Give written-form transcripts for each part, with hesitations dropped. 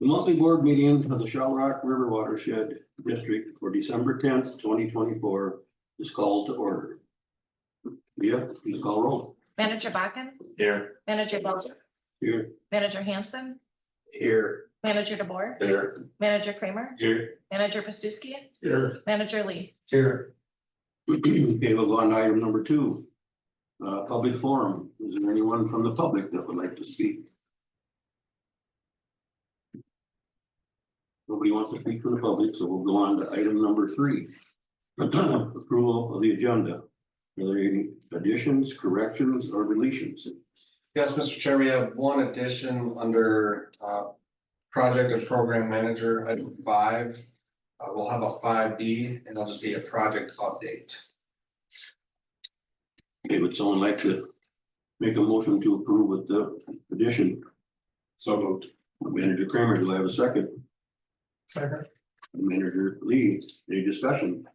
The monthly board meeting of the Shell Rock River Watershed District for December 10th, 2024 is called to order. Yeah, please call roll. Manager Bakken, Here. Manager Belcher, Here. Manager Hanson, Here. Manager DeBoer, Here. Manager Kramer, Here. Manager Pasuski, Here. Manager Lee. Here. Okay, we'll go on to item number 2. Public forum. Is there anyone from the public that would like to speak? Nobody wants to speak from the public, so we'll go on to item number 3. Approval of the agenda. Are there any additions, corrections, or deletions? Yes, Mr. Chair, we have one addition under project and program manager, item 5. We'll have a 5B and it'll just be a project update. Okay, would someone like to make a motion to approve with the addition? So moved. Manager Kramer, do I have a second? Second. Manager Lee, any discussion?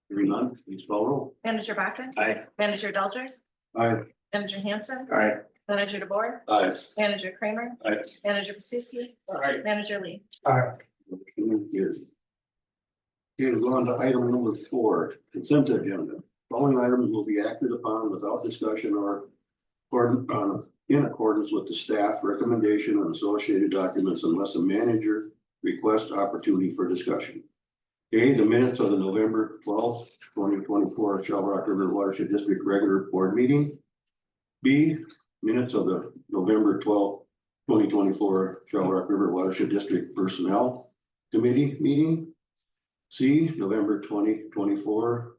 Hearing none, please call roll. Manager Bakken, Aye. Manager Belcher, Aye. Manager Hanson, Aye. Manager DeBoer, Aye. Manager Kramer, Aye. Manager Pasuski, Aye. Manager Lee. Aye. Motion carries. Okay, we'll go on to item number 4, consent agenda. Following items will be acted upon without discussion or in accordance with the staff recommendation and associated documents unless a manager requests opportunity for discussion. A, the minutes of the November 12th, 2024 Shell Rock River Watershed District regular board meeting. B, minutes of the November 12th, 2024 Shell Rock River Watershed District Personnel Committee meeting. C, November 2024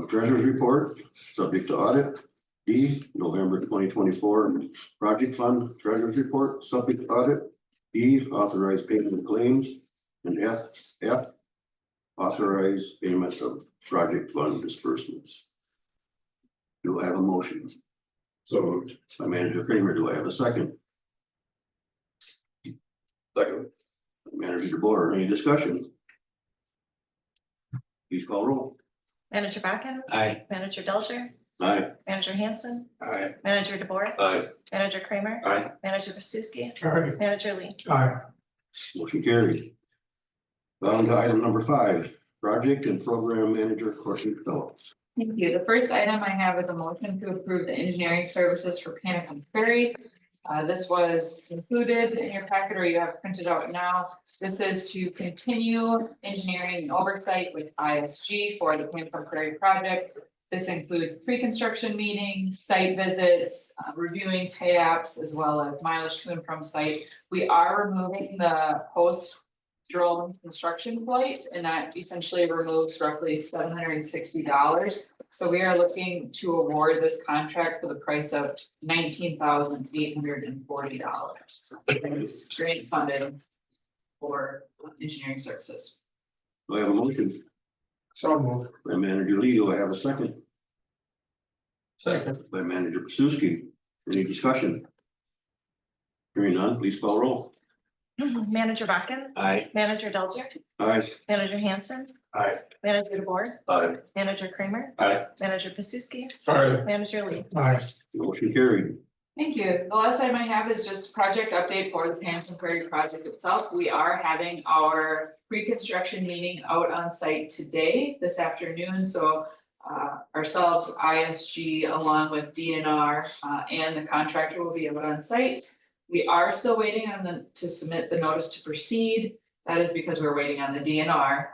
Treasurer's report, subject to audit. D, November 2024 Project Fund Treasurer's report, subject to audit. E, authorized payment of claims. And F, authorized payment of project fund disbursements. Do I have a motion? So moved. By Manager Kramer, do I have a second? Second. Manager DeBoer, any discussion? Please call roll. Manager Bakken, Aye. Manager Belcher, Aye. Manager Hanson, Aye. Manager DeBoer, Aye. Manager Kramer, Aye. Manager Pasuski, Aye. Manager Lee. Aye. Motion carried. On to item number 5, project and program manager Courtney Phillips. Thank you. The first item I have is a motion to approve the engineering services for Panic Prairie. This was included in your packet or you have printed out now. This is to continue engineering and oversight with ISG for the Panic Prairie project. This includes pre-construction meetings, site visits, reviewing pay apps, as well as mileage to and from site. We are removing the post drone construction flight, and that essentially removes roughly $760. So we are looking to award this contract for the price of $19,840. It's grant funded for engineering services. Do I have a motion? So moved. By Manager Lee, do I have a second? Second. By Manager Pasuski, any discussion? Hearing none, please call roll. Manager Bakken, Aye. Manager Belcher, Aye. Manager Hanson, Aye. Manager DeBoer, Aye. Manager Kramer, Aye. Manager Pasuski, Aye. Manager Lee. Aye. Motion carried. Thank you. The last item I have is just project update for the Panic Prairie project itself. We are having our pre-construction meeting out on site today, this afternoon, so ourselves, ISG, along with DNR and the contractor will be out on site. We are still waiting on them to submit the notice to proceed. That is because we're waiting on the DNR.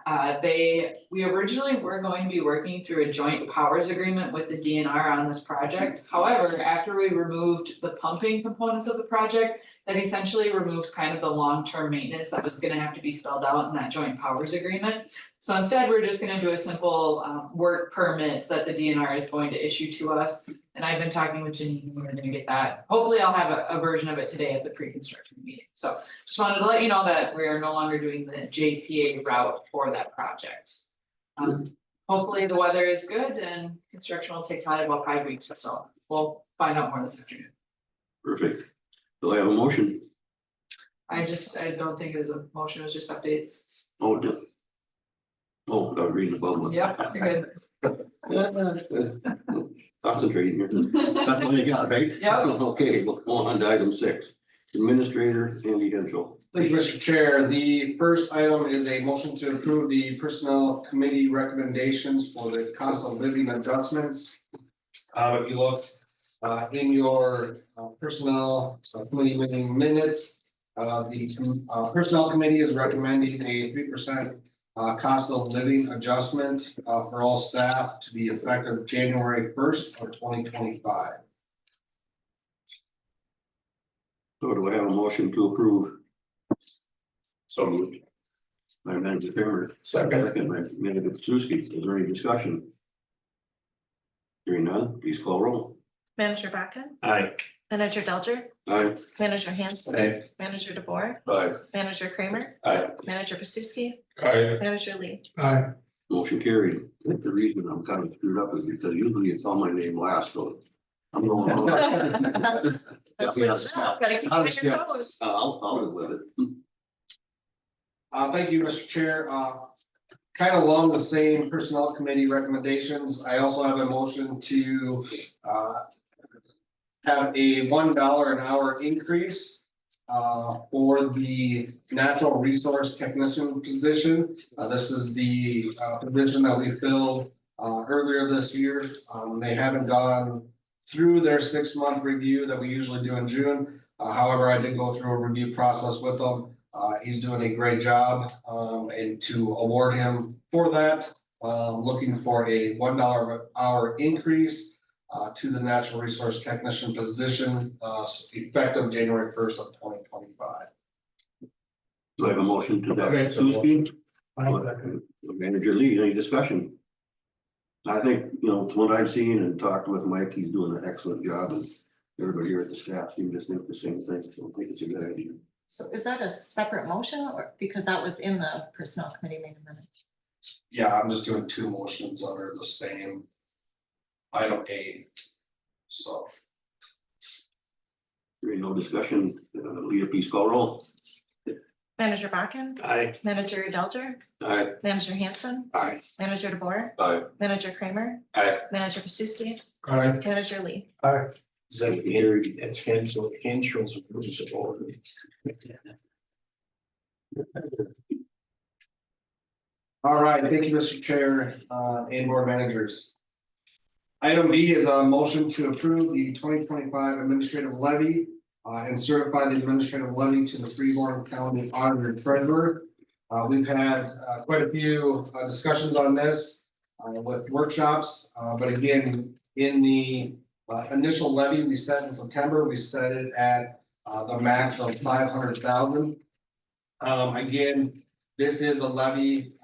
We originally were going to be working through a joint powers agreement with the DNR on this project. However, after we removed the pumping components of the project, that essentially removes kind of the long-term maintenance that was gonna have to be spelled out in that joint powers agreement. So instead, we're just gonna do a simple work permit that the DNR is going to issue to us. And I've been talking with Janine, we're gonna get that. Hopefully I'll have a version of it today at the pre-construction meeting. So just wanted to let you know that we are no longer doing the JPA route for that project. Hopefully the weather is good and construction will take probably about 5 weeks or so. We'll find out more this afternoon. Perfect. Do I have a motion? I don't think it was a motion, it was just updates. Oh, no. Oh, I was reading above one. Yep, you're good. Concentrating here. That's what you got, right? Yep. Okay, we'll go on to item 6. Administrator Andy Henschel. Thank you, Mr. Chair. The first item is a motion to approve the Personnel Committee recommendations for the cost of living adjustments. If you looked in your Personnel Committee meeting minutes, the Personnel Committee is recommending a 3% cost of living adjustment for all staff to be effective January 1st of 2025. So do I have a motion to approve? So moved. By Manager Kramer. Second. Second by Manager Paczewski. Is there any discussion? Hearing none, please call roll. Manager Buckin, Aye. Manager Delger, Aye. Manager Hanson. Aye. Manager DeBoer, Aye. Manager Kramer, Aye. Manager Paczewski, Aye. Manager Lee. Aye. Motion carried. I think the reason I'm kind of screwed up is because usually it's on my name last, so. I'm going on. That's Yeah, what's up. Gotta keep on your toes. I'll live with it. Thank you, Mr. Chair. Kind of along the same Personnel Committee recommendations, I also have a motion to have a $1 an hour increase for the natural resource technician position. This is the position that we filled earlier this year. They haven't gone through their 6-month review that we usually do in June. However, I did go through a review process with them. He's doing a great job, and to award him for that, looking for a $1 an hour increase to the natural resource technician position, effective January 1st of 2025. Do I have a motion to that? Okay. Paczewski? I'll second. Manager Lee, any discussion? I think, it's what I've seen and talked with Mike, he's doing an excellent job, and everybody here at the staff team just think the same thing, so I think it's a good idea. So is that a separate motion or because that was in the personnel committee meeting minutes? Yeah, I'm just doing 2 motions under the same item A. So, There ain't no discussion, Leah, please call roll. Manager Buckin, Aye. Manager Delger, Aye. Manager Hanson, Aye. Manager DeBoer, Aye. Manager Kramer, Aye. Manager Paczewski, Aye. Manager Lee. Aye. Is that Henry, that's Henschel's rules of order. all right, thank you, Mr. Chair, and board managers. Item B is a motion to approve the 2025 administrative levy and certify the administrative levy to the Freeborn County Auditor Treasurer. We've had quite a few discussions on this with workshops, but again, in the initial levy we set in September, we set it at the max of 500,000. Again, this is a levy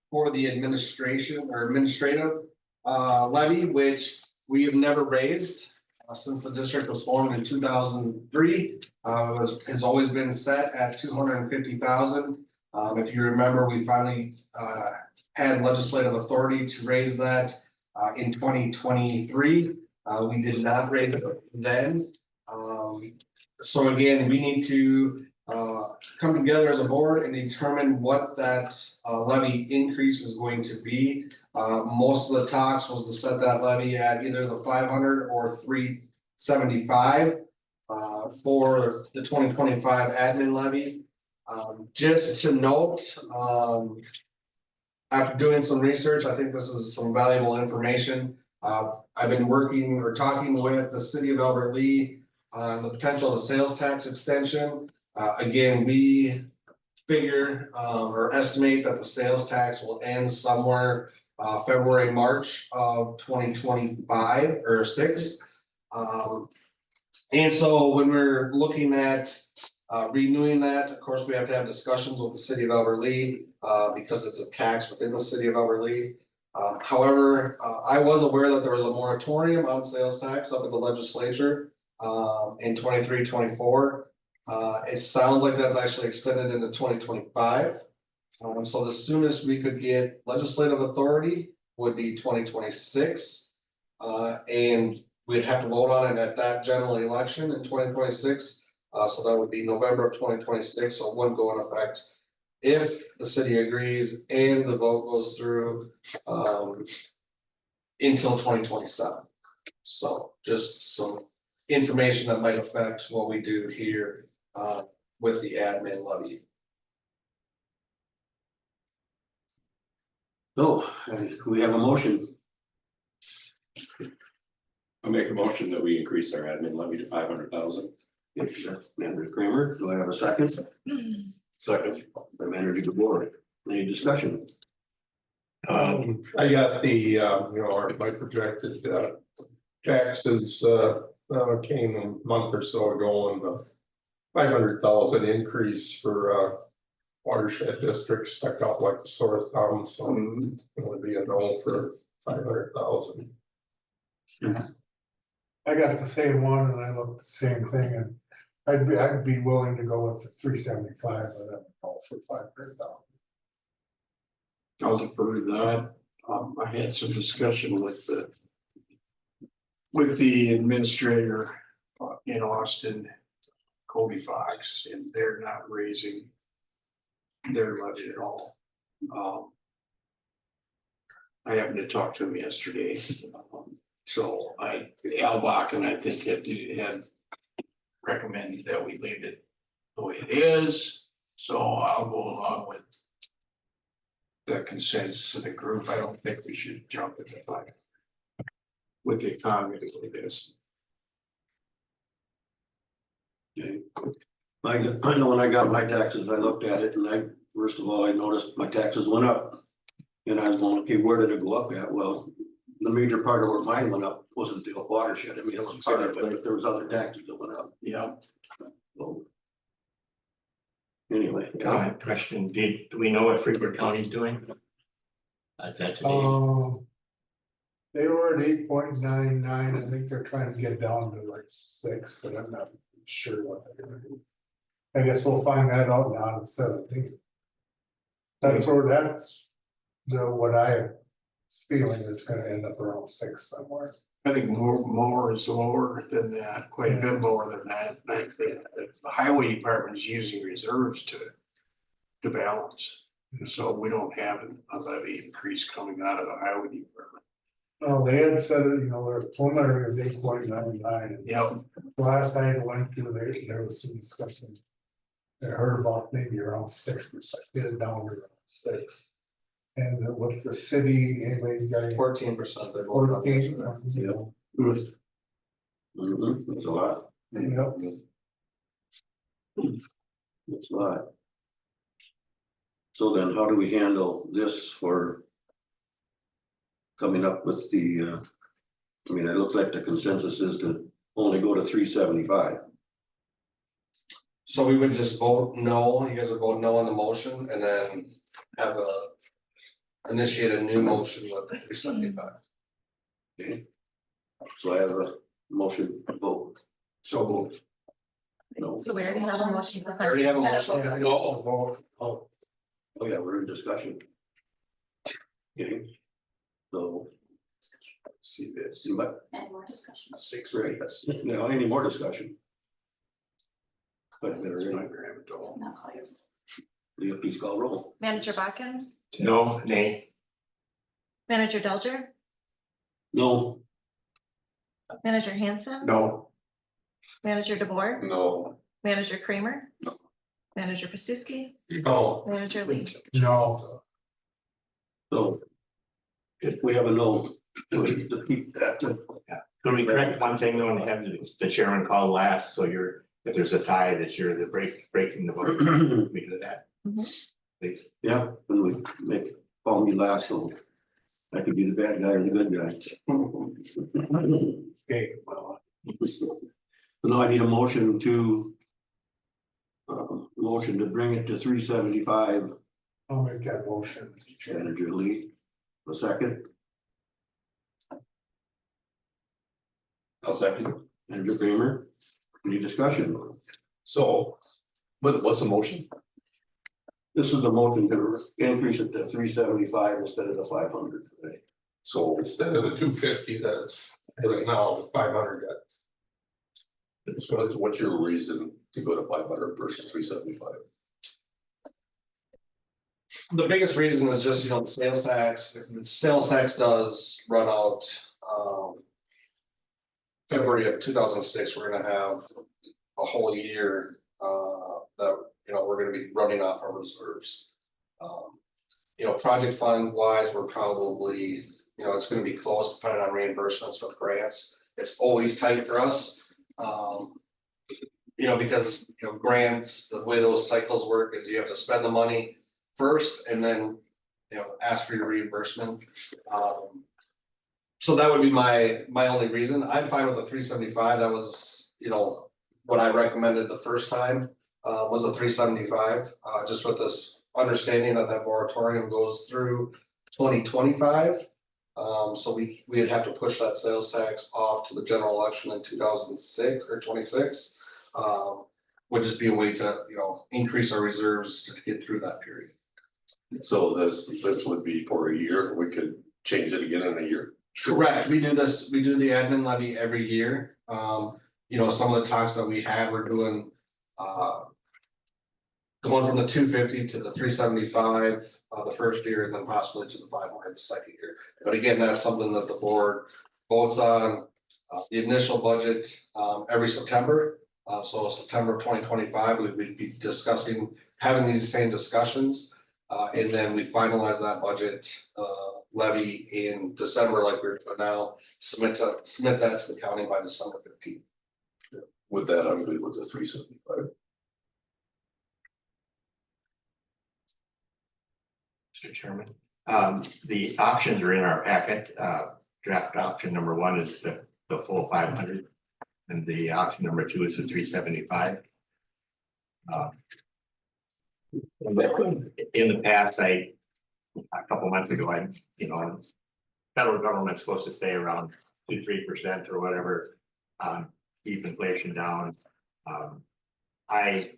for the administration or administrative levy, which we have never raised since the district was formed in 2003. Has always been set at 250,000. If you remember, we finally had legislative authority to raise that in 2023. We did not raise it then. So again, we need to come together as a board and determine what that levy increase is going to be. Most of the talks was to set that levy at either the 500 or 375 for the 2025 admin levy. Just to note, after doing some research, I think this is some valuable information. I've been working or talking with the city of Albert Lea on the potential of the sales tax extension. Again, we figure or estimate that the sales tax will end somewhere February, March of 2025 or 6. And so when we're looking at renewing that, of course, we have to have discussions with the city of Albert Lea because it's a tax within the city of Albert Lea. However, I was aware that there was a moratorium on sales tax up at the legislature in 23-24. It sounds like that's actually extended into 2025. So the soonest we could get legislative authority would be 2026. And we'd have to vote on it at that general election in 2026. So that would be November of 2026. So it wouldn't go in effect if the city agrees and the vote goes through until 2027. So just some information that might affect what we do here with the admin levy. So, we have a motion. I'll make a motion that we increase our admin levy to 500,000. Manager Kramer, do I have a second? Second. By Manager DeBoer. Any discussion? I got the, my projected, taxes, came a month or so ago and the 500,000 increase for, watershed district stuck out like a sore thumb, so it would be a no for 500,000. I got the same one and I looked at the same thing and I'd be willing to go with the 375, but I'm all for 500,000. I'll defer to that. I had some discussion with the administrator in Austin, Cody Fox, and they're not raising their levy at all. I happened to talk to him yesterday. So Albach and I think had recommended that we leave it the way it is. So I'll go along with the consensus of the group. I don't think we should jump at the fire with the economy the way it is. Okay. I know when I got my taxes, I looked at it and first of all, I noticed my taxes went up. And I was going, okay, where did it go up at? Well, the major part of where mine went up wasn't the watershed. I mean, it was part of it, but there was other taxes that went up. Yeah. So, anyway. Comment, question, do we know what Freeport County is doing? Is that today? They were at 8.99. I think they're trying to get down to like 6, but I'm not sure what they're gonna do. I guess we'll find that out now on the 17th. That's where what I feeling it's gonna end up around 6 somewhere. I think more is lower than that, quite a bit lower than that. I think the highway department is using reserves to balance. So we don't have a levy increase coming out of the highway department. Well, they had said, their preliminary was 8.99. Yep. Last I went through there was some discussion. I heard about maybe around 6%, get it down to around 6. And with the city, anybody's got 14%. They're 14. That's a lot. Yep. That's a lot. So then how do we handle this for coming up with the, I mean, it looks like the consensus is to only go to 375. So we would just vote no, you guys would vote no on the motion and then have initiate a new motion with 375. Okay. So I have a motion to vote. So moved. No. So we already have a motion for I already have a motion. Oh yeah, we're in discussion. Okay. So. See this, but And more discussion. 6 right, now any more discussion? But better, Not clear. Leah, please call roll. Manager Bakken, No, nay. Manager Delger, No. Manager Hanson. No. Manager DeBoer, No. Manager Kramer. No. Manager Pasuski, No, Manager Lee. No. So. If we have a no, to keep that. Can we correct one thing though and have the chairman call last, so if there's a tie that you're breaking the vote, we do that. Please. Yeah, when we call me last, so I could be the bad guy or the good guy. Okay, well. So now I need a motion to. Motion to bring it to 375. I'll make that motion, Mr. Chair. Manager Lee, a second. I'll second. Manager Kramer, any discussion? so, what's the motion? This is the motion to increase it to 375 instead of the 500. Right? So instead of the 250, that's now 500. So what's your reason to go to 500 versus 375? The biggest reason is just, the sales tax, if the sales tax does run out, February of 2006, we're gonna have a whole year, that, you know, we're gonna be running off our reserves. You know, project fund wise, we're probably, you know, it's gonna be close depending on reimbursements with grants. It's always tight for us. You know, because, you know, grants, the way those cycles work is you have to spend the money first and then, you know, ask for your reimbursement. So that would be my only reason. I'm fine with the 375. That was, you know, what I recommended the first time, was a 375, just with this understanding that moratorium goes through 2025. So we'd have to push that sales tax off to the general election in 2006 or 26. Would just be a way to, you know, increase our reserves to get through that period. So this would be for a year, we could change it again in a year. Correct, we do the admin levy every year. You know, some of the talks that we had, we're doing, going from the 250 to the 375, the first year, and then possibly to the 500 the second year. But again, that's something that the board votes on, the initial budget, every September. So September of 2025, we'd be discussing, having these same discussions. And then we finalize that budget, levy in December, like we're doing now, submit that to the county by December 15th. With that, I'm good with the 375. Mr. Chairman, the options are in our packet. Draft option number 1 is the full 500, and the option number 2 is the 375. In the past, a couple months ago, federal government's supposed to stay around 2-3% or whatever, keep inflation down. I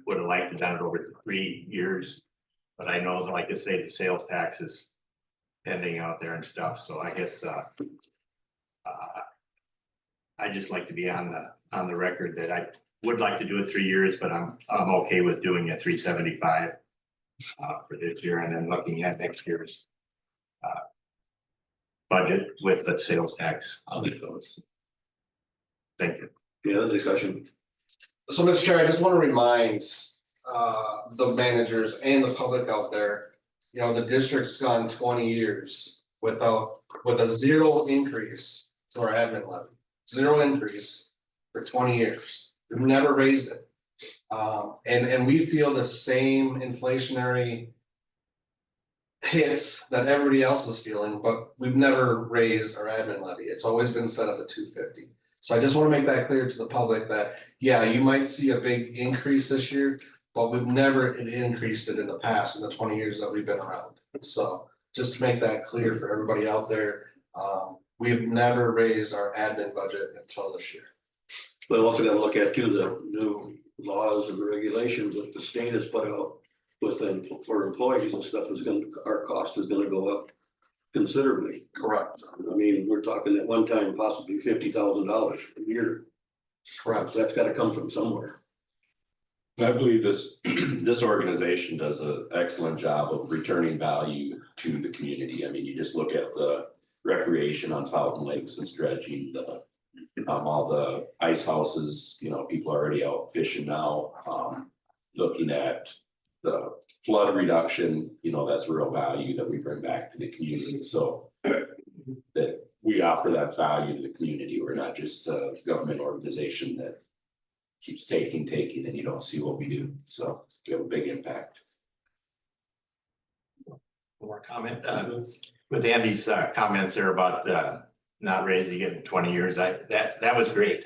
would have liked to done it over 3 years. But I know, like I say, the sales tax is pending out there and stuff, so I guess I just like to be on the record that I would like to do it 3 years, but I'm okay with doing a 375 for this year, and then looking at next year's budget with the sales tax on those. Thank you. Any other discussion? So, Mr. Chair, I just want to remind the managers and the public out there, you know, the district's gone 20 years with a 0 increase to our admin levy. 0 increase for 20 years. We've never raised it. And we feel the same inflationary hits that everybody else is feeling, but we've never raised our admin levy. It's always been set at the 250. So I just want to make that clear to the public that, yeah, you might see a big increase this year, but we've never increased it in the past, in the 20 years that we've been around. So just to make that clear for everybody out there, we've never raised our admin budget until this year. But also got to look at too, the new laws and regulations that the state has put out within for employees and stuff our cost is gonna go up considerably. Correct. I mean, we're talking at one time possibly $50,000 a year. Correct. So that's got to come from somewhere. I believe this organization does an excellent job of returning value to the community. I mean, you just look at the recreation on Fountain Lakes and Stretching, all the ice houses, you know, people are already out fishing now. Looking at the flood reduction, you know, that's real value that we bring back to the community. So that we offer that value to the community. We're not just a government organization that keeps taking, and you don't see what we do. So we have a big impact. One more comment, with Andy's comments there about not raising it in 20 years, that was great.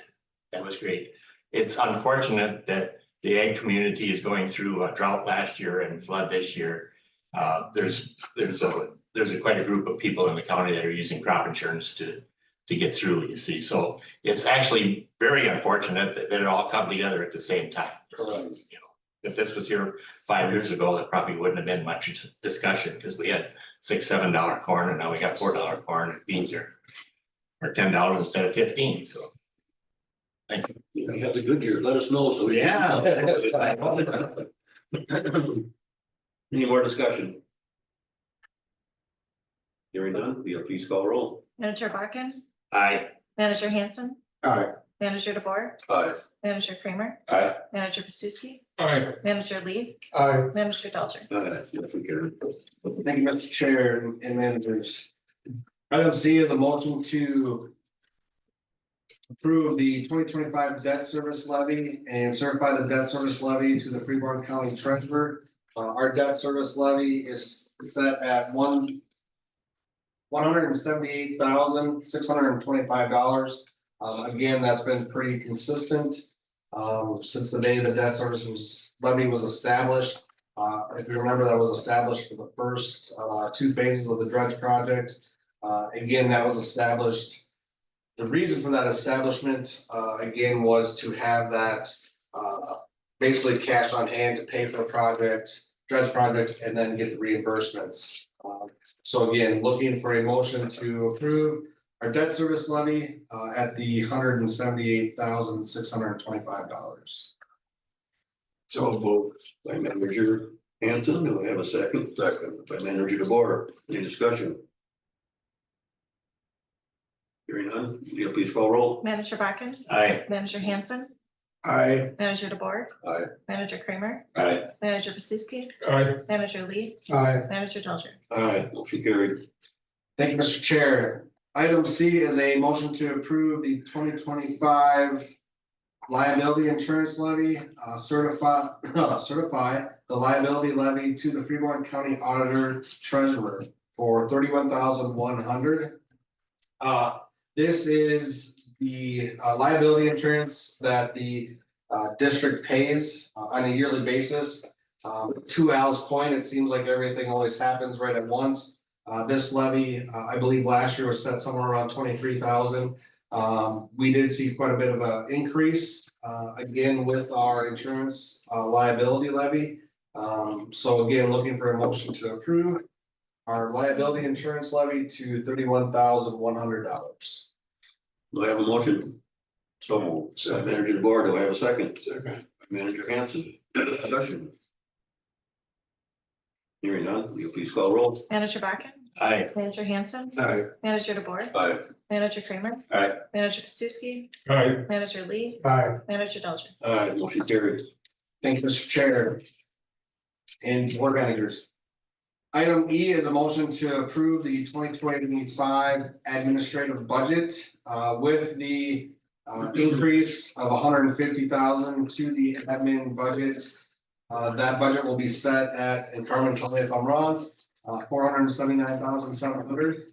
That was great. It's unfortunate that the ag community is going through a drought last year and flood this year. There's quite a group of people in the county that are using crop insurance to get through, you see. So it's actually very unfortunate that it all come together at the same time. So, you know, if this was here 5 years ago, that probably wouldn't have been much discussion, because we had $6-7 corn, and now we got $4 corn, and beans are $10 instead of 15. So thank you. You have the good year, let us know so we. Yeah. Any more discussion? Hearing none, will you please call roll? Manager Buckin, Aye. Manager Hanson, Aye. Manager DeBoer, Aye. Manager Kramer, Aye. Manager Pastuski, Aye. Manager Lee, Aye. Manager Delcher. Motion carried. Thank you, Mr. Chair and managers. Item C is a motion to approve the 2025 debt service levy and certify the debt service levy to the Freeborn County Treasurer. Our debt service levy is set at $178,625. Again, that's been pretty consistent since the day the debt service levy was established. If you remember, that was established for the first two phases of the dredge project. Again, that was established. The reason for that establishment, again, was to have that basically cash on hand to pay for the dredge project, and then get the reimbursements. So again, looking for a motion to approve our debt service levy at the $178,625. So moved by Manager Hanson. Do I have a second? Second. By Manager DeBoer. Any discussion? Hearing none, Leah, please call roll. Manager Bakken, Aye. Manager Hanson, Aye. Manager DeBoer, Aye. Manager Kramer, Aye. Manager Pastuski, Aye. Manager Lee, Aye. Manager Delcher. Aye, motion carried. Thank you, Mr. Chair. Item C is a motion to approve the 2025 liability insurance levy, certify the liability levy to the Freeborn County Auditor Treasurer for $31,100. This is the liability insurance that the district pays on a yearly basis. To Al's point, it seems like everything always happens right at once. This levy, I believe last year was set somewhere around 23,000. We did see quite a bit of an increase again with our insurance liability levy. So again, looking for a motion to approve our liability insurance levy to $31,100. Do I have a motion? So moved. Manager DeBoer, do I have a second? Second. Manager Hanson, discussion. Hearing none, will you please call roll? Manager Bakken, Aye. Manager Hanson, Aye. Manager DeBoer, Aye. Manager Kramer, Aye. Manager Pastuski, Aye. Manager Lee, Aye. Manager Delcher. Aye, motion carried. Thank you, Mr. Chair. And board managers. Item E is a motion to approve the 2025 administrative budget with the increase of $150,000 to the admin budget. That budget will be set at, and Carmen, tell me if I'm wrong, $479,700.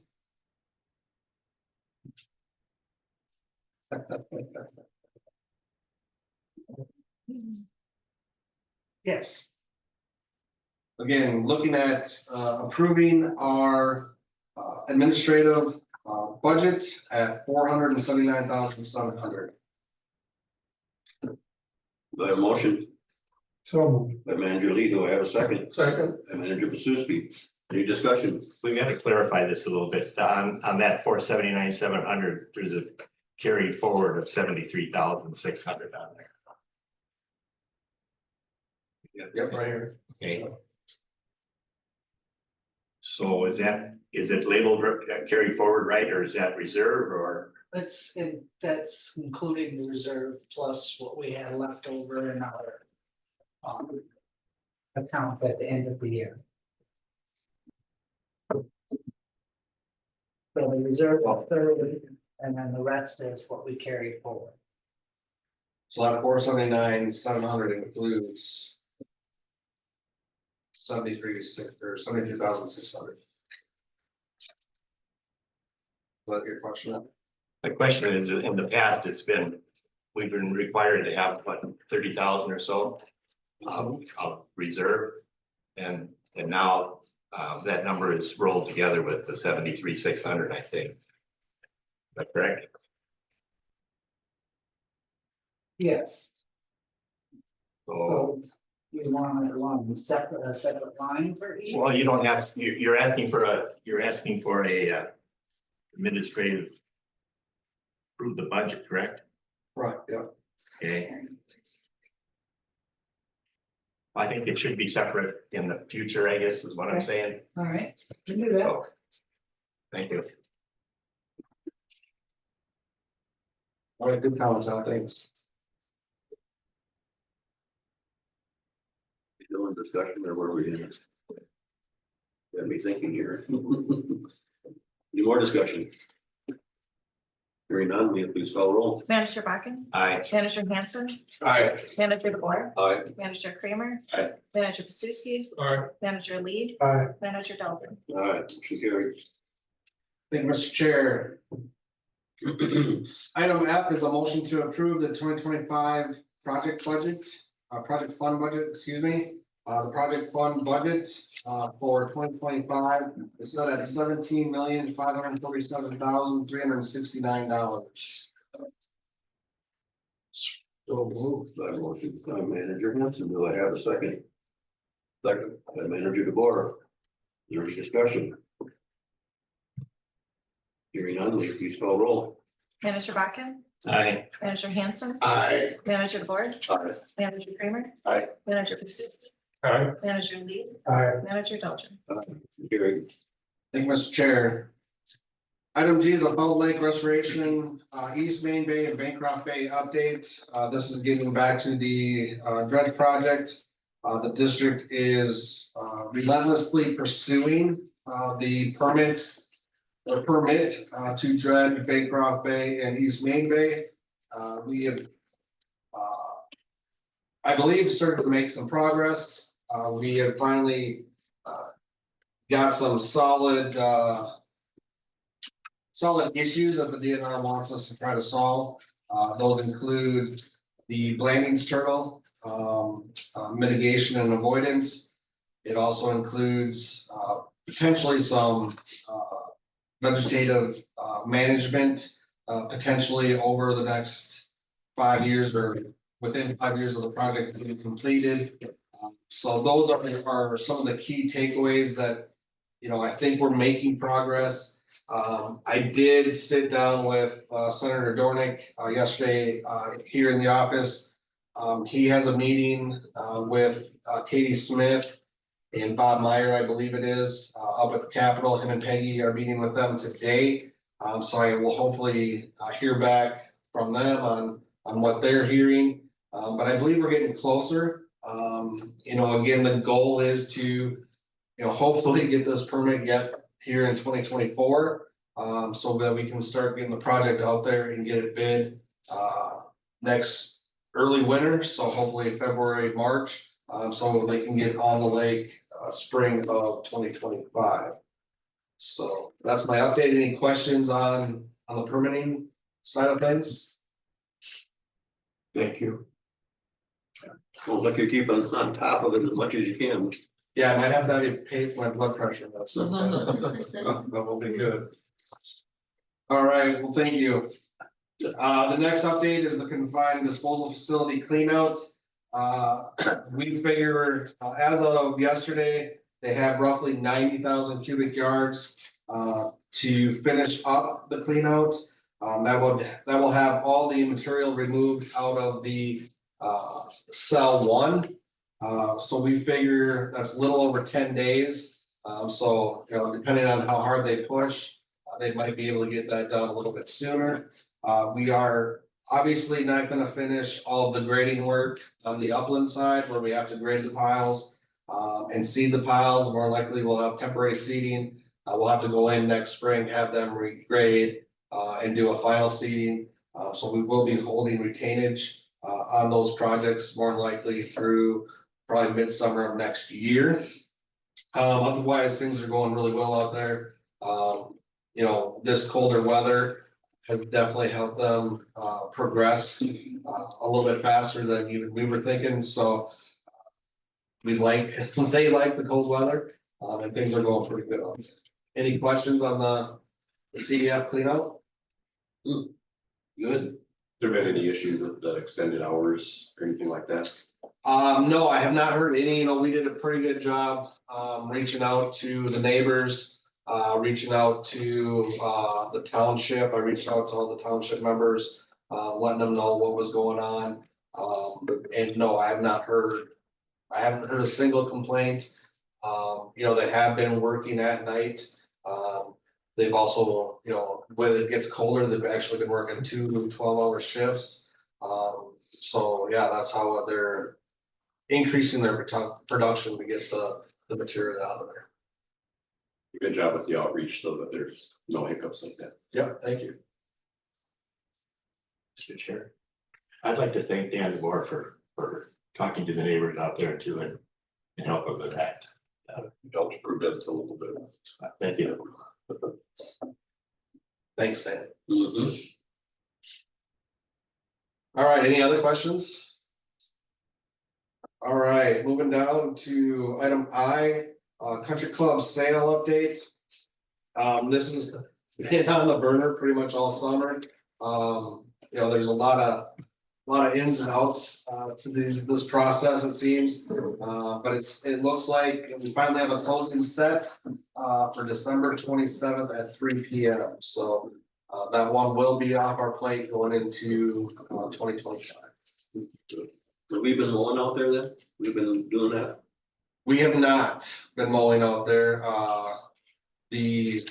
Yes. Again, looking at approving our administrative budget at $479,700. Do I have a motion? So moved. By Manager Lee, do I have a second? Second. By Manager Pastuski, any discussion? We got to clarify this a little bit. On that 479,700, there's a carried forward of 73,600 on there. Yep, right here. Okay. So is it labeled carried forward, right, or is that reserve or? That's including the reserve plus what we had left over in our account at the end of the year. So the reserve of 30, and then the rest is what we carried forward. So that 479,700 includes 73,600. What your question? The question is, in the past, we've been required to have what, 30,000 or so of reserve. And now that number is rolled together with the 73,600, I think. Is that correct? Yes, So, so we want a separate line for each. well, you don't have, you're asking for a administrative approve the budget, correct? Right, yeah. Okay. I think it should be separate in the future, I guess, is what I'm saying. All right, we can do that. So, thank you. All right, good comments, Al, thanks. Still in discussion or where are we in? Got me thinking here. Any more discussion? Hearing none, will you please call roll? Manager Bakken? Aye. Manager Hanson? Aye. Manager DeBoer? Aye. Manager Kramer? Aye. Manager Bestuski? Aye. Manager Lee? Aye. Manager Delvin? Alright, motion carried. Thank you, Mr. Chair. Item F is a motion to approve the 2025 project budget, project fund budget, excuse me. The project fund budget for 2025 is set at $17,547,369. So moved by motion by Manager Hanson. Do I have a second? Second by Manager DeBoer. Is there any discussion? Hearing none, will you please call roll? Manager Bakken? Aye. Manager Hanson? Aye. Manager DeBoer? Aye. Manager Kramer? Aye. Manager Bestuski? Aye. Manager Lee? Aye. Manager Delvin? Motion carried. Thank you, Mr. Chair. Item G is a boat lake restoration, East Main Bay and Bancroft Bay update. This is getting back to the dredge project. The district is relentlessly pursuing the permit to dredge Bancroft Bay and East Main Bay. We have, I believe, started to make some progress. We have finally got some solid issues that the DNR wants us to try to solve. Those include the Blandings turtle, mitigation and avoidance. It also includes potentially some vegetative management, potentially over the next 5 years or within 5 years of the project being completed. So those are some of the key takeaways that, I think we're making progress. I did sit down with Senator Dornick yesterday here in the office. He has a meeting with Katie Smith and Bob Meyer, I believe it is, up at the Capitol. Him and Peggy are meeting with them today. So I will hopefully hear back from them on what they're hearing. But I believe we're getting closer. Again, the goal is to, hopefully get this permit yet here in 2024. So that we can start getting the project out there and get it bid next early winter, so hopefully February, March. So they can get on the lake spring of 2025. So that's my update. Any questions on the permitting side of things? Thank you. Sounds like you're keeping on top of it as much as you can. Yeah, I might have to have you pay for my blood pressure. That's okay. That will be good. All right, well, thank you. The next update is the confined disposal facility cleanout. We figure as of yesterday, they have roughly 90,000 cubic yards to finish up the cleanout. That will have all the material removed out of the cell 1. So we figure that's a little over 10 days. So depending on how hard they push, they might be able to get that done a little bit sooner. We are obviously not going to finish all of the grading work on the upland side where we have to grade the piles and seed the piles. More likely we'll have temporary seeding. We'll have to go in next spring, have them regrade and do a final seeding. So we will be holding retainage on those projects more likely through probably midsummer of next year. Otherwise, things are going really well out there. This colder weather has definitely helped them progress a little bit faster than even we were thinking. So they like the cold weather and things are going pretty good. Any questions on the CDF cleanout? Good. There been any issues with the extended hours or anything like that? No, I have not heard any. We did a pretty good job reaching out to the neighbors, reaching out to the township. I reached out to all the township members, letting them know what was going on. And no, I haven't heard a single complaint. They have been working at night. They've also, you know, when it gets colder, they've actually been working 2 12-hour shifts. So yeah, that's how they're increasing their production to get the material out of there. Good job with the outreach so that there's no hiccups like that. Yeah, thank you. Mr. Chair. I'd like to thank Dan DeBoer for talking to the neighbors out there too and helping with that. Helped prevent a little bit. Thank you. Thanks, Dan. Mhm. All right, any other questions? All right, moving down to item I, country club sale update. This has been on the burner pretty much all summer. You know, there's a lot of ins and outs to this process, it seems. But it looks like we finally have a closing set for December 27th at 3 p.m. So that one will be off our plate going into 2025. Have we been mowing out there then? We've been doing that? We have not been mowing out there. The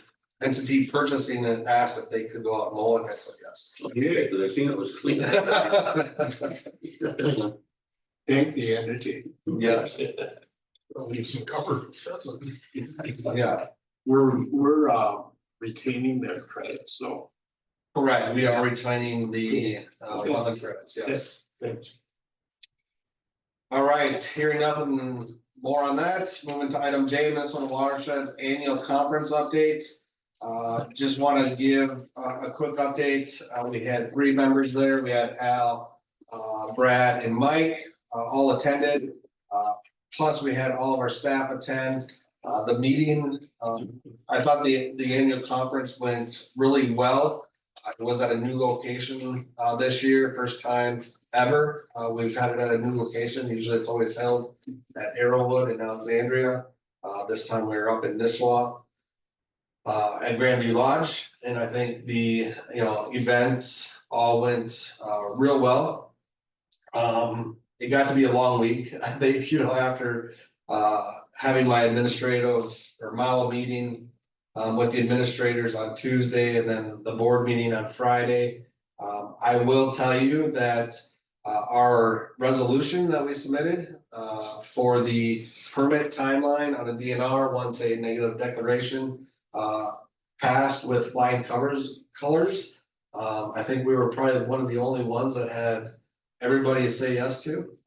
entity purchasing it asked if they could go out and mow it, and I said yes. Yeah, because I seen it was clean. Thank the entity. Yes, Leave some cover. yeah, We're retaining their credits, so. correct. We are retaining the weather credits, yes. Thanks. All right, hearing nothing more on that, moving to item J, Minnesota Watersheds Annual Conference Update. Just want to give a quick update. We had 3 members there. We had Al, Brad and Mike, all attended. Plus we had all of our staff attend. The meeting, I thought the annual conference went really well. It was at a new location this year, first time ever. We've had it at a new location. Usually it's always held at Arrowwood in Alexandria. This time we were up in Nisswa at Grandview Lodge. And I think the, you know, events all went real well. It got to be a long week. I think, you know, after having my administrative or MAO meeting with the administrators on Tuesday and then the board meeting on Friday. I will tell you that our resolution that we submitted for the permit timeline on the DNR, once a negative declaration passed with flying colors. I think we were probably one of the only ones that had everybody say yes to.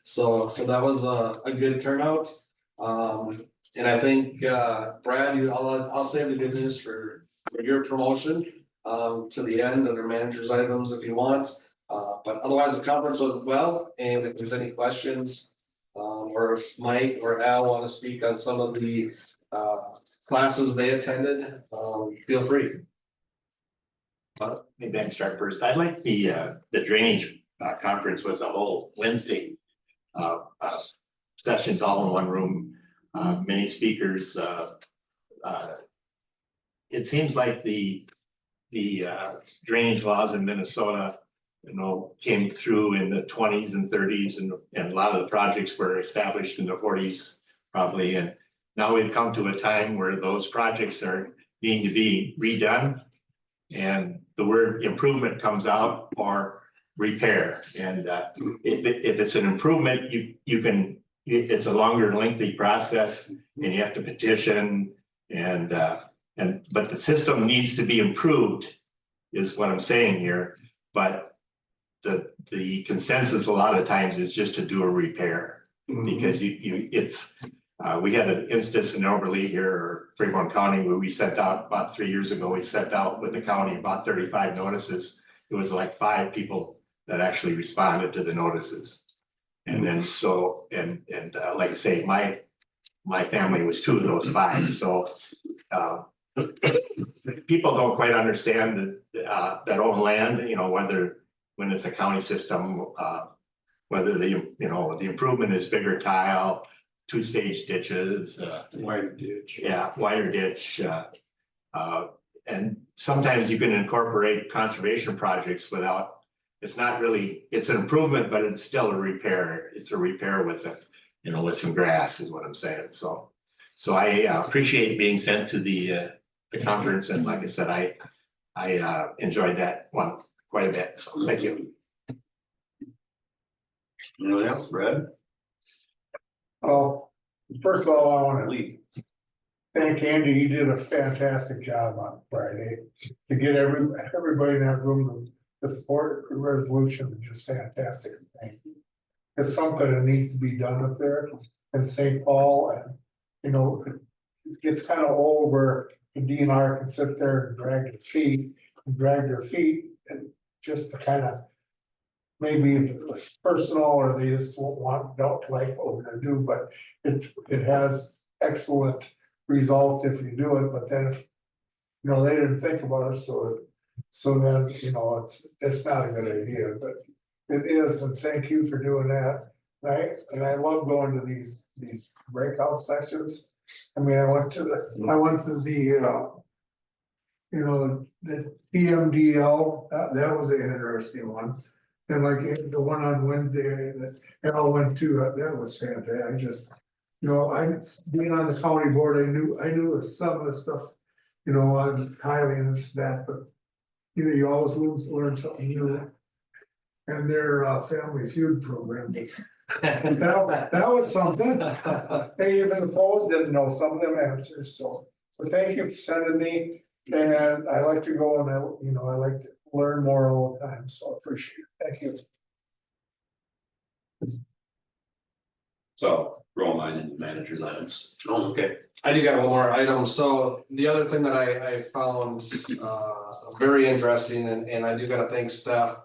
So that was a good turnout. And I think Brad, I'll save the good news for your promotion to the end under manager's items if you want. But otherwise, the conference was well, and if there's any questions, or if Mike or Al want to speak on some of the classes they attended, feel free. Maybe I can start first. I'd like the drainage conference was a whole Wednesday sessions all in one room, many speakers. It seems like the drainage laws in Minnesota, you know, came through in the 20s and 30s, and a lot of the projects were established in the 40s probably. And now we've come to a time where those projects are needing to be redone. And the word improvement comes out, or repair. And if it's an improvement, you can, it's a longer and lengthy process, and you have to petition but the system needs to be improved, is what I'm saying here. But the consensus a lot of times is just to do a repair, because we had an instance in Overly here, or Fremont County, where we sent out about 3 years ago, we sent out with the county about 35 notices. It was like 5 people that actually responded to the notices. And then so, and like I say, my family was 2 of those 5. So people don't quite understand that own land, you know, whether when it's a county system, whether the improvement is bigger tile, 2-stage ditches, Wider ditch. yeah, wider ditch. And sometimes you can incorporate conservation projects without, it's not really, it's an improvement, but it's still a repair. It's a repair with it, you know, with some grass is what I'm saying. So I appreciate being sent to the the conference, and like I said, I enjoyed that one quite a bit, so thank you. Anyone else, Brad? Well, first of all, I wanna Lee? thank Andy, he did a fantastic job on Friday. To get everybody in that room to support the resolution was just fantastic, thank you. It's something that needs to be done up there in St. Paul, and, you know, it gets kind of old where the DNR can sit there and drag their feet, and just to kind of. Maybe if it was personal, or they just don't like what we're gonna do, but it has excellent results if you do it, but then if. You know, they didn't think about it, so then, you know, it's not a good idea, but it is, and thank you for doing that. And I love going to these breakout sessions. I mean, I went to the you know, the PMDL, that was an interesting one. And like the one on Wednesday that Al went to, that was fantastic. I just, you know, being on the county board, I knew some of the stuff, you know, on Highland and that, but you know, you always learn something new. And their Family Feud program, that was something. They even the polls didn't know some of them answers, so thank you for sending me. And I like to go, and I like to learn more all the time, so I appreciate it. Thank you. So roll mine in manager's items. Oh, okay. I do got one more item, so the other thing that I found very interesting, and I do gotta thank Steph.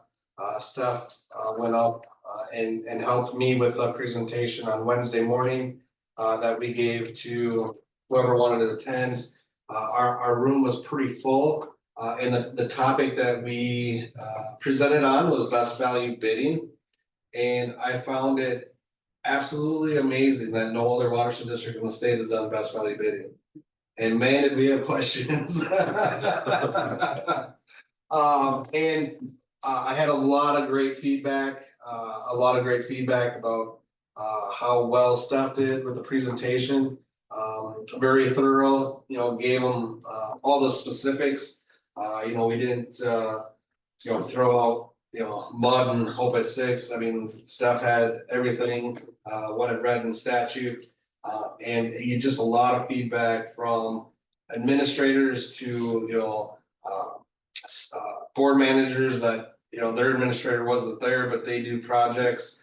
Steph went up and helped me with a presentation on Wednesday morning that we gave to whoever wanted to attend. Our room was pretty full, and the topic that we presented on was best value bidding. And I found it absolutely amazing that no other watershed district in the state has done best value bidding. And man, did we have questions. I had a lot of great feedback, about how well Steph did with the presentation. Very thorough, you know, gave them all the specifics. You know, we didn't you know, throw out, you know, mud and hope at 6. I mean, Steph had everything, what it read in statute. And you just a lot of feedback from administrators to, you know, board managers that, you know, their administrator wasn't there, but they do projects.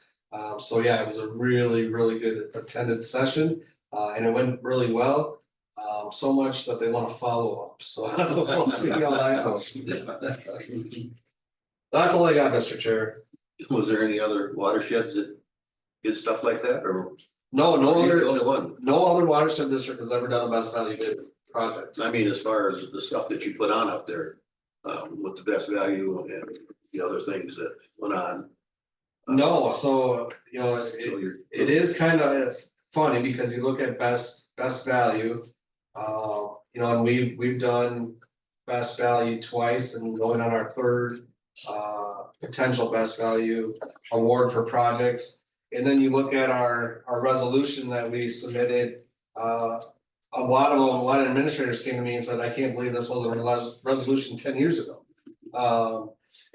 So yeah, it was a really, really good attended session, and it went really well. So much that they want to follow up, so we'll see how that goes. That's all I got, Mr. Chair. Was there any other watersheds that did stuff like that, or? No You're the other, only one. no other watershed district has ever done a best value bid project. I mean, as far as the stuff that you put on up there, with the best value and the other things that went on. No, so, you know, So you're. it is kind of funny because you look at best value. You know, and we've done best value twice and going on our third potential best value award for projects. And then you look at our resolution that we submitted, a lot of administrators came to me and said, I can't believe this wasn't a resolution 10 years ago.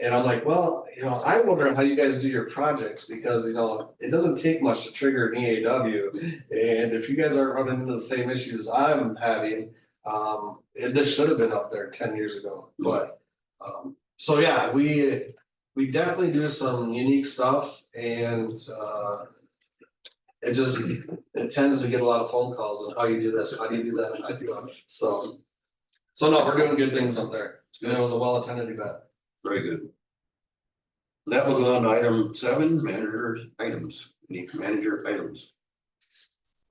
And I'm like, well, you know, I wonder how you guys do your projects, because, you know, it doesn't take much to trigger an EAW. And if you guys aren't running into the same issues I'm having, this should have been up there 10 years ago. But so yeah, we definitely do some unique stuff, and it tends to get a lot of phone calls on how you do this, how do you do that, how do you do that. So no, we're doing good things up there. And it was a well attended event. Very good. That will go on to item 7, manager items, manager items.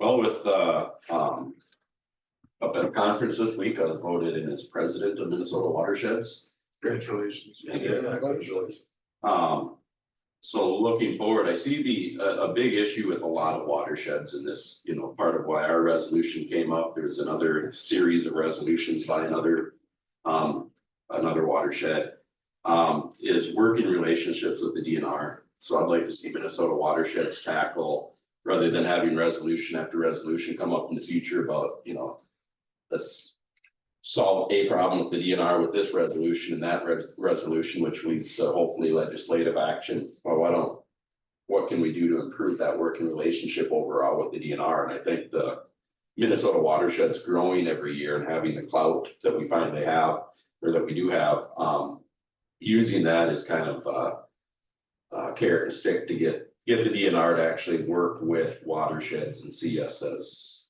Well, with up at a conference this week, I was voted in as president of Minnesota Watersheds. Congratulations. Congratulations. So looking forward, I see a big issue with a lot of watersheds in this, you know, part of why our resolution came up. There's another series of resolutions by another watershed, is working relationships with the DNR. So I'd like to see Minnesota watersheds tackle, rather than having resolution after resolution come up in the future about, you know, let's solve a problem with the DNR with this resolution and that resolution, which leads to hopefully legislative action. Well, what can we do to improve that working relationship overall with the DNR? And I think the Minnesota watershed's growing every year and having the clout that we finally have, or that we do have, using that is kind of carrot and stick to get the DNR to actually work with watersheds and see us as,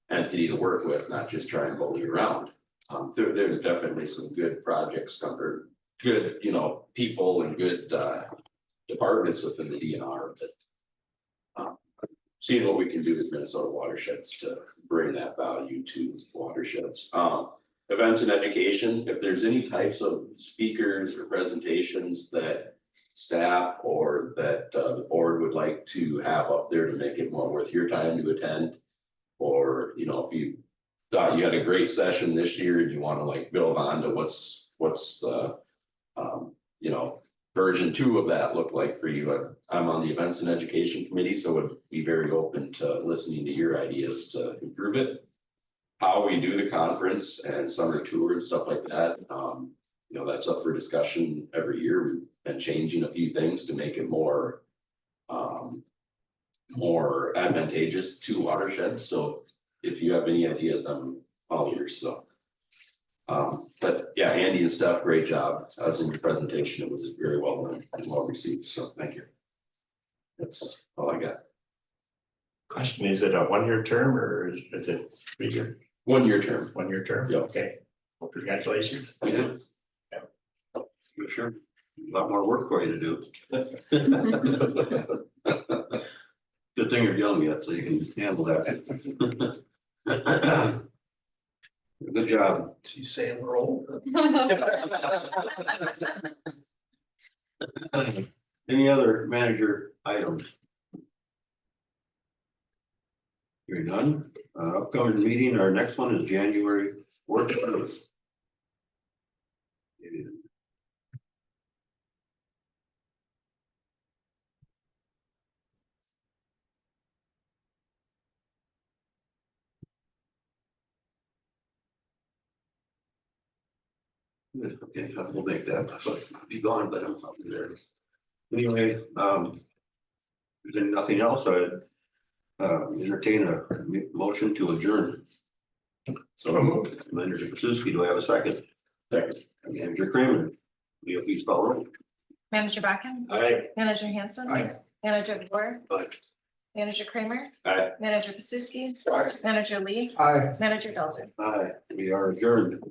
entity to work with, not just try and bully around. There's definitely some good projects or good, people and good departments within the DNR, but seeing what we can do with Minnesota watersheds to bring that value to watersheds. Events and education, if there's any types of speakers or presentations that staff or that the board would like to have up there to make it more worth your time to attend. Or, if you thought you had a great session this year and you want to like build on to what's the, version 2 of that look like for you. I'm on the events and education committee, so would be very open to listening to your ideas to improve it. How we do the conference and summer tour and stuff like that, that's up for discussion every year. We've been changing a few things to make it more advantageous to watersheds. So if you have any ideas, I'm all ears. So, but yeah, Andy and Steph, great job. As in your presentation, it was very well done and well received. So thank you. That's all I got. Question, is it a 1-year term or is it 3-year? 1-year term. 1-year term? Yeah. Okay. Well, congratulations. Yeah. For sure. A lot more work for you to do. Good thing you're young yet, so you can handle that. Good job. She's saying we're old. Any other manager items? Hearing none. Upcoming meeting, our next one is January 14th. Okay, we'll make that. I'll be gone, but I'll be there. Anyway, there's nothing else. I'd entertain a motion to adjourn. So, Manager Pasuski, do I have a second? Second. Manager Kramer, will you please call roll? Manager Bracken. Aye. Manager Hanson. Aye. Manager DeBoer. Aye. Manager Kramer. Aye. Manager Pasuski. Aye. Manager Lee. Aye. Manager Delvin. Aye, we are adjourned.